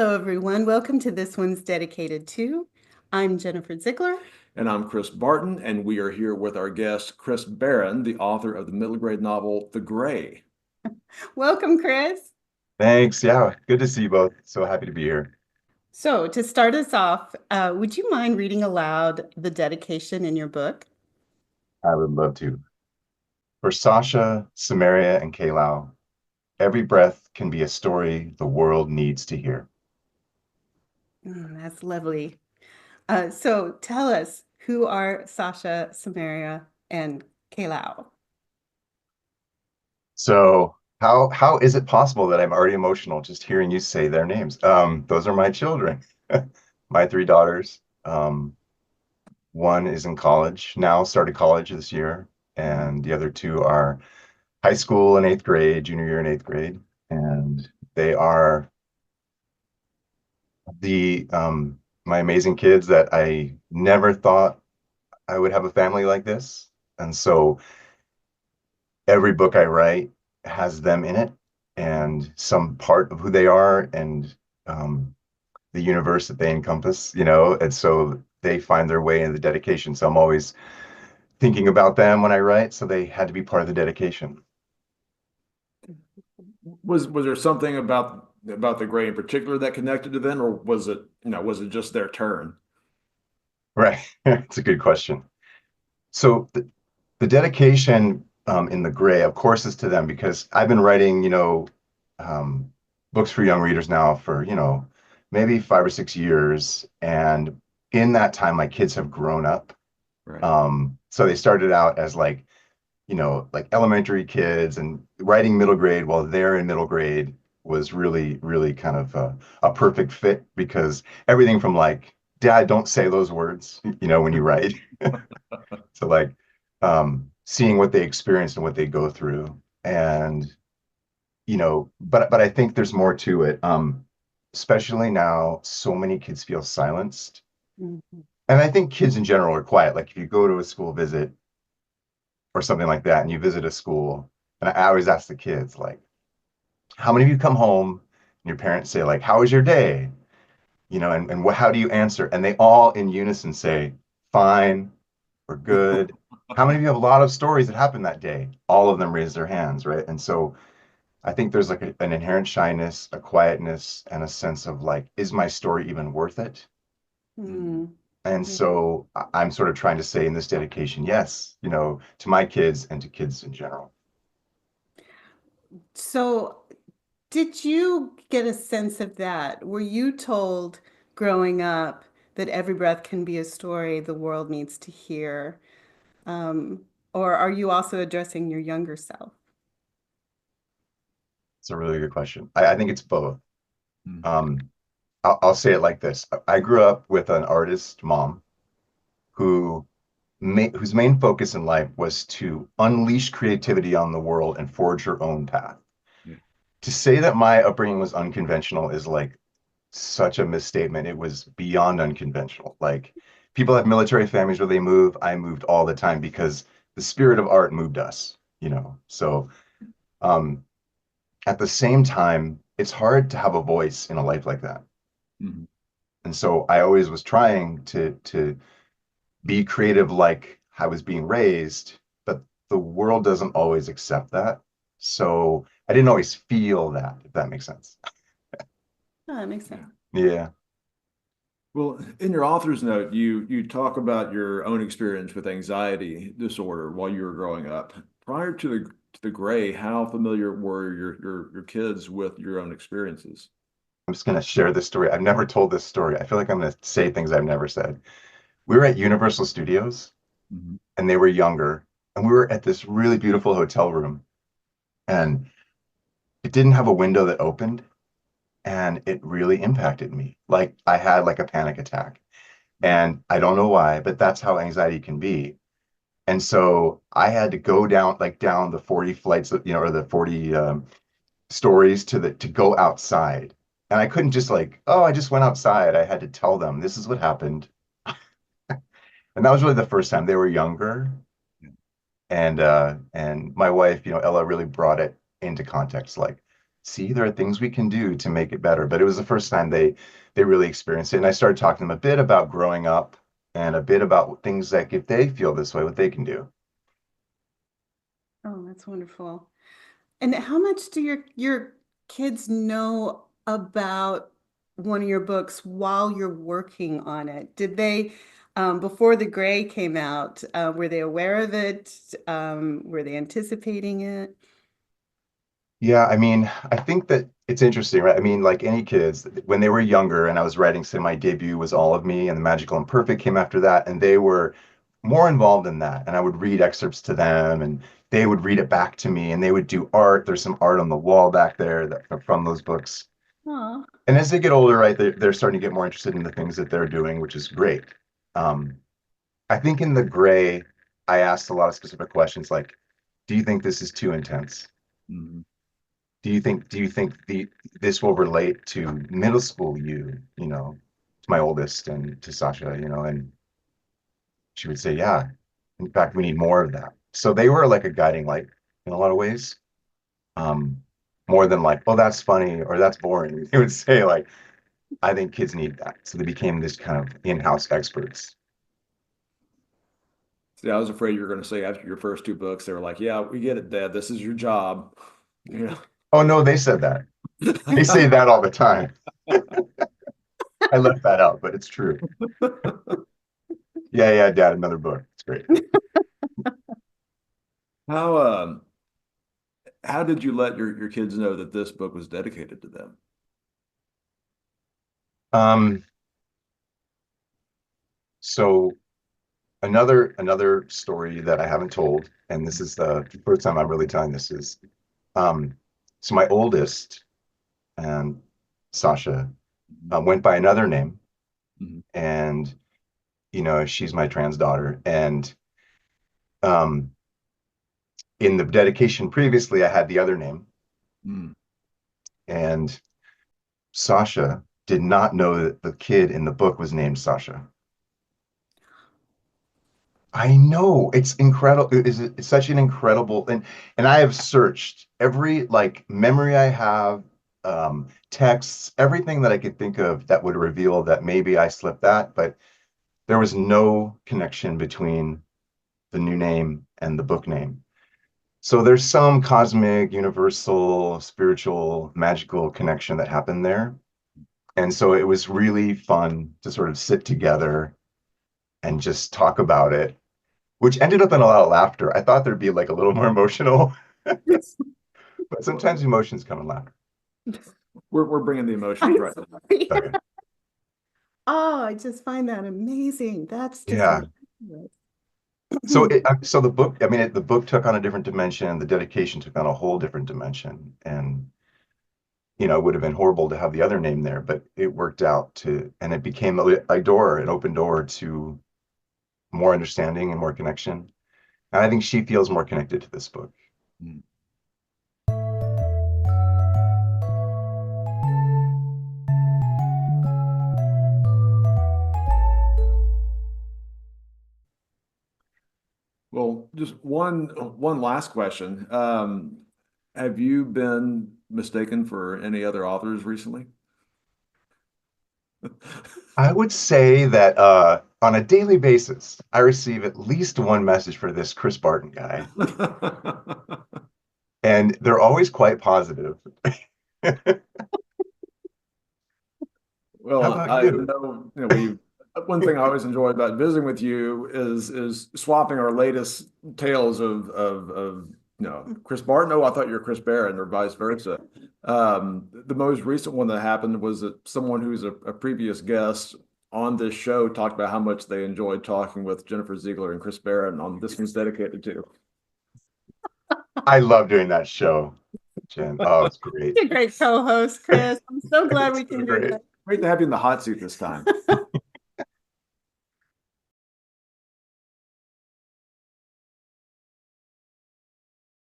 Hello, everyone. Welcome to This One's Dedicated To. I'm Jennifer Ziegler. And I'm Chris Barton, and we are here with our guest, Chris Barron, the author of the middle grade novel, The Gray. Welcome, Chris. Thanks. Yeah, good to see you both. So happy to be here. So, to start us off, would you mind reading aloud the dedication in your book? I would love to. For Sasha, Samaria, and Kaylau, every breath can be a story the world needs to hear. That's lovely. So, tell us, who are Sasha, Samaria, and Kaylau? So how is it possible that I'm already emotional just hearing you say their names? Those are my children, my three daughters. One is in college now, started college this year, and the other two are high school in eighth grade, junior year in eighth grade, and they are the my amazing kids that I never thought I would have a family like this. And so every book I write has them in it and some part of who they are and the universe that they encompass, and so they find their way in the dedication. So I'm always thinking about them when I write. So they had to be part of the dedication. Was there something about The Gray in particular that connected to them, or was it just their turn? Right. It's a good question. So the dedication in the gray, of course, is to them because I've been writing, um, books for young readers now for, maybe 5 or 6 years. And in that time, my kids have grown up. Right. So they started out as like elementary kids and writing middle grade while they're in middle grade was really, really kind of a perfect fit because everything from like, Dad, don't say those words, when you write. So like seeing what they experience and what they go through. And, but I think there's more to it. Especially now, so many kids feel silenced. Mhm. And I think kids in general are quiet. Like if you go to a school visit or something like that and you visit a school, and I always ask the kids, like, how many of you come home and your parents say, like, how was your day? And how do you answer? And they all in unison say, fine, we're good. How many of you have a lot of stories that happened that day? All of them raise their hands, right? And so I think there's like an inherent shyness, a quietness, and a sense of like, is my story even worth it? Mm. And Yeah. so I'm sort of trying to say in this dedication, yes, to my kids and to kids in general. So, did you get a sense of that? Were you told growing up that every breath can be a story the world needs to hear? Um, or are you also addressing your younger self? It's a really good question. I think it's both. Mhm. Um, I'll say it like this. I grew up with an artist mom who whose main focus in life was to unleash creativity on the world and forge her own path. Yeah. To say that my upbringing was unconventional is like such a misstatement. It was beyond unconventional. Like people have military families where they move. I moved all the time because the spirit of art moved us. So um, at the same time, it's hard to have a voice in a life like that. Mhm. And so I always was trying to be creative like I was being raised, but the world doesn't always accept that. So I didn't always feel that, if that makes sense. Oh, that makes sense. Yeah. Yeah. Well, in your author's note, you talk about your own experience with anxiety disorder while you were growing up. Prior to the Gray, how familiar were your kids with your own experiences? I'm just going to share this story. I've never told this story. I feel like I'm going to say things I've never said. We were at Universal Studios Mhm. and they were younger, and we were at this really beautiful hotel room, and it didn't have a window that opened, and it really impacted me. Like I had like a panic attack, and I don't know why, but that's how anxiety can be. And so I had to go down the 40 flights, or the 40 stories to go outside. And I couldn't just like, oh, I just went outside. I had to tell them this is what happened. And that was really the first time they were younger. And my wife, Ella really brought it into context. Like, see, there are things we can do to make it better. But it was the first time they really experienced it. And I started talking to them a bit about growing up and a bit about things like if they feel this way, what they can do. Oh, that's wonderful. And how much do your kids know about one of your books while you're working on it? Did they, before The Gray came out, were they aware of it? Were they anticipating it? Yeah, I mean, I think that it's interesting, right? I mean, like any kids, when they were younger and I was writing, say my debut was All of Me and The Magical and Perfect came after that, and they were more involved in that. And I would read excerpts to them and they would read it back to me and they would do art. There's some art on the wall back there that from those books. Oh, And as they get older, right, they're starting to get more interested in the things that they're doing, which is great. Um, I think in The Gray, I asked a lot of specific questions like, do you think this is too intense? Mhm. Do you think this will relate to middle school to my oldest and to Sasha, and she would say, yeah. In fact, we need more of that. So they were like a guiding light in a lot of ways. Um, More than like, oh, that's funny or that's boring. They would say like, I think kids need that. So they became this kind of in-house experts. See, I was afraid you were going to say after your first two books, they were like, "Yeah, we get it, Dad. This is your job." You Oh no, they said that. They say know. that all the time. I left that out, but it's true. Yeah, yeah, Dad, another book. It's great. How how did you let your kids know that this book was dedicated to them? Um, so another story that I haven't told, and this is the first time I'm really telling this is um so my oldest and Sasha went by another name, Mhm. and she's my trans daughter, and um in the dedication previously I had the other name, Mhm. and Sasha did not know that the kid in the book was named Sasha. I know it's incredible. It's such an incredible and I have searched every like memory I have, texts, everything that I could think of that would reveal that maybe I slipped that, but there was no connection between the new name and the book name. So there's some cosmic, universal, spiritual, magical connection that happened there. And so it was really fun to sort of sit together and just talk about it, which ended up in a lot of laughter. I thought there'd be like a little more emotional, but sometimes emotions come in laughter. We're bringing the emotions I'm right now. sorry. Okay. Oh, I just find that amazing. That's just Yeah. marvelous. So the book, I mean, the book took on a different dimension. The dedication took on a whole different dimension, and it would have been horrible to have the other name there, but it worked out and it became a door, an open door to more understanding and more connection. And I think she feels more connected to this book. Mhm. Well, just one last question. Have you been mistaken for any other authors recently? I would say that on a daily basis, I receive at least one message for this Chris Barton guy, and they're always quite positive. How Well, about I you? know, we one thing I always enjoy about visiting with you is swapping our latest tales of Chris Barton. Oh, I thought you were Chris Barron, or vice versa. The most recent one that happened was that someone who's a previous guest on this show talked about how much they enjoyed talking with Jennifer Ziegler and Chris Barron on this one's dedicated to. I love doing that show, Jen. Oh, it's great. You're a great co-host, Chris. I'm so glad It's we so can do great. this. Great to have you in the hot seat this time.